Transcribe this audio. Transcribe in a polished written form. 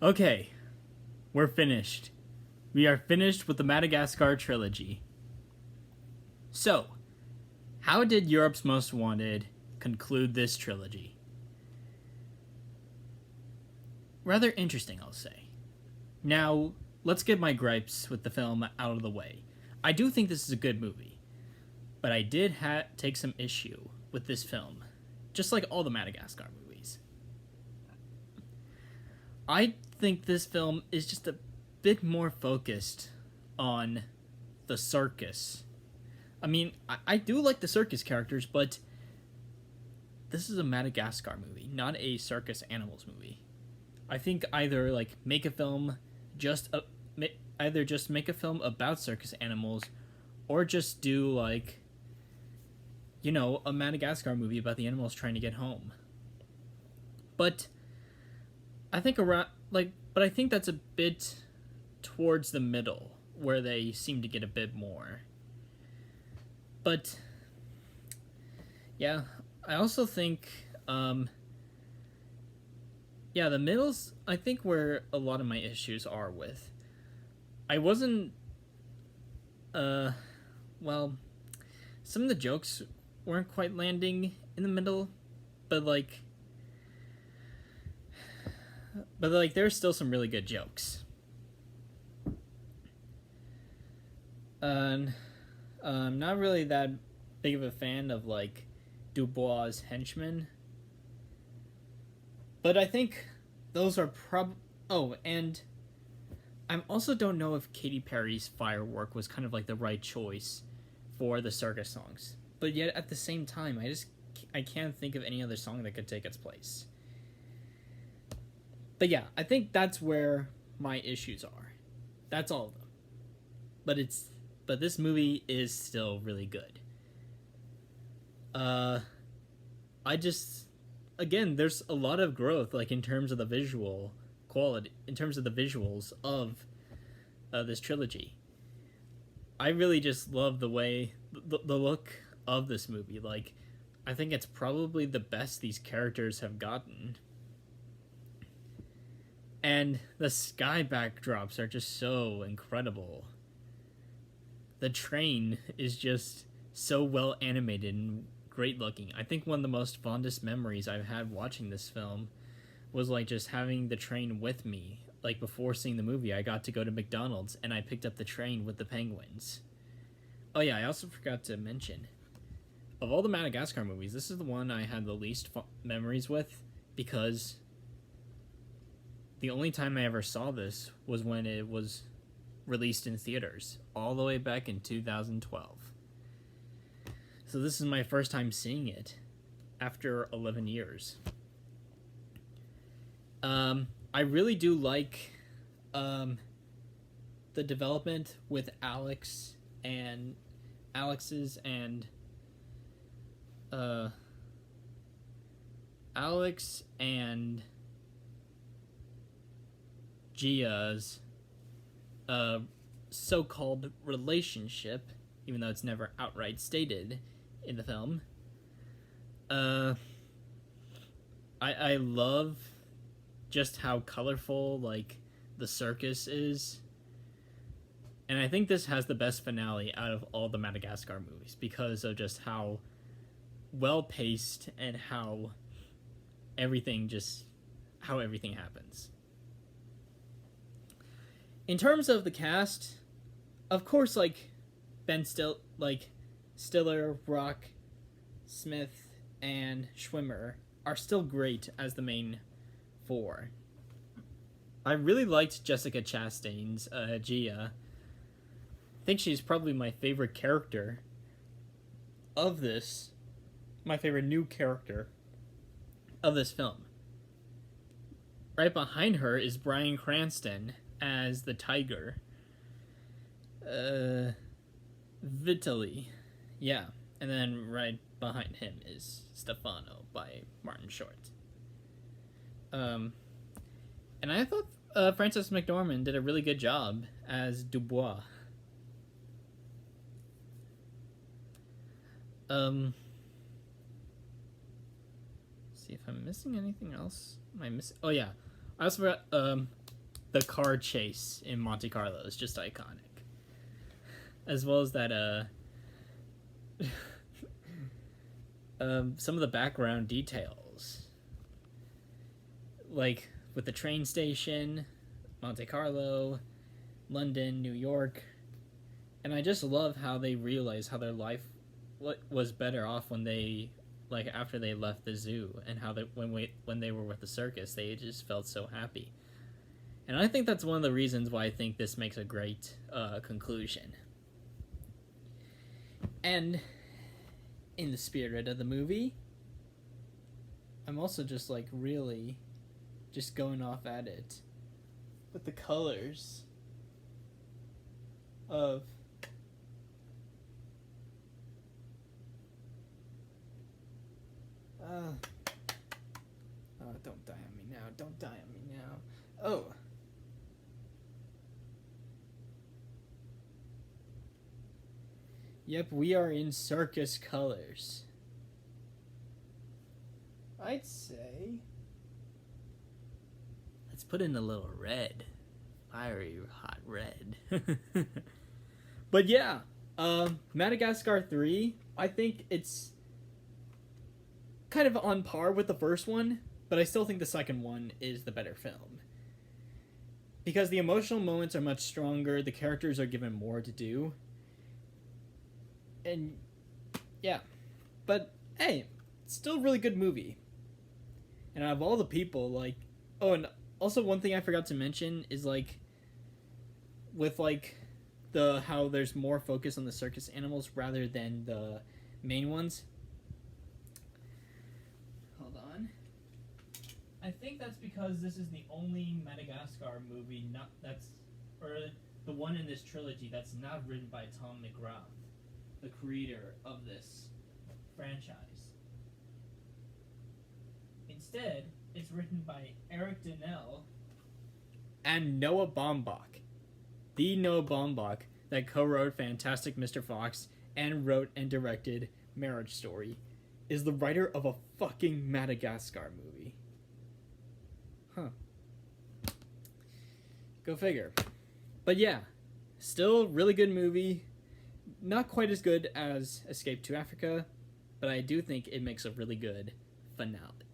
Okay, we're finished. We are finished with the Madagascar trilogy. So, how did Europe's Most Wanted conclude this trilogy? Rather interesting, I'll say. Now, let's get my gripes with the film out of the way. I do think this is a good movie, but I did take some issue with this film, just like all the Madagascar movies. I think this film is just a bit more focused on the circus. I mean, I do like the circus characters, but this is a Madagascar movie, not a circus animals movie. I think either make a film either just make a film about circus animals, or just do a Madagascar movie about the animals trying to get home. But I think I think that's a bit towards the middle where they seem to get a bit more. But yeah, I also think the middle's I think where a lot of my issues are with. I wasn't some of the jokes weren't quite landing in the middle, but there's still some really good jokes. I'm not really that big of a fan of Dubois' henchmen, but I think those are and I also don't know if Katy Perry's Firework was kind of the right choice for the circus songs, but yet at the same time I can't think of any other song that could take its place. But yeah, I think that's where my issues are. That's all of them. But this movie is still really good. There's a lot of growth, in terms of the visual quality, in terms of the visuals of this trilogy. I really just love the way, the look of this movie. I think it's probably the best these characters have gotten. And the sky backdrops are just so incredible. The train is just so well animated and great looking. I think one of the most fondest memories I've had watching this film was just having the train with me. Before seeing the movie, I got to go to McDonald's and I picked up the train with the penguins. Oh yeah, I also forgot to mention, of all the Madagascar movies, this is the one I had the least memories with, because the only time I ever saw this was when it was released in theaters, all the way back in 2012. So this is my first time seeing it after 11 years. I really do like the development with Alex's and Alex and Gia's so-called relationship, even though it's never outright stated in the film. I love just how colorful the circus is, and I think this has the best finale out of all the Madagascar movies because of just how well paced and how everything happens. In terms of the cast, of course, Ben Stiller, Rock, Smith, and Schwimmer are still great as the main four. I really liked Jessica Chastain's Gia. I think she's probably my favorite character of this, my favorite new character of this film. Right behind her is Bryan Cranston as the tiger. Vitaly. Yeah. And then right behind him is Stefano by Martin Short. And I thought Frances McDormand did a really good job as Dubois. See if I'm missing anything else. Am I missing? Oh yeah, I also forgot. the car chase in Monte Carlo is just iconic, as well as that some of the background details, like with the train station, Monte Carlo, London, New York. And I just love how they realize how their life was better off when they, like, after they left the zoo, and how they, when they were with the circus, they just felt so happy. And I think that's one of the reasons why I think this makes a great conclusion. And in the spirit of the movie, I'm also just like really just going off at it with the colors of oh, don't die on me now. Don't die on me now. Oh. Yep, we are in circus colors. I'd say let's put in a little red. Fiery hot red. But yeah, Madagascar 3, I think it's kind of on par with the first one, but I still think the second one is the better film. Because the emotional moments are much stronger, the characters are given more to do. And yeah, but hey, it's still a really good movie. And out of all the people, like, oh, and also one thing I forgot to mention is like, with like the how there's more focus on the circus animals rather than the main ones. Hold on. I think that's because this is the only Madagascar movie or the one in this trilogy that's not written by Tom McGrath, the creator of this franchise. Instead, it's written by Eric Donnell and Noah Baumbach. The Noah Baumbach that co-wrote Fantastic Mr. Fox and wrote and directed Marriage Story is the writer of a fucking Madagascar movie. Huh. Go figure. But yeah, still really good movie. Not quite as good as Escape to Africa, but I do think it makes a really good finale.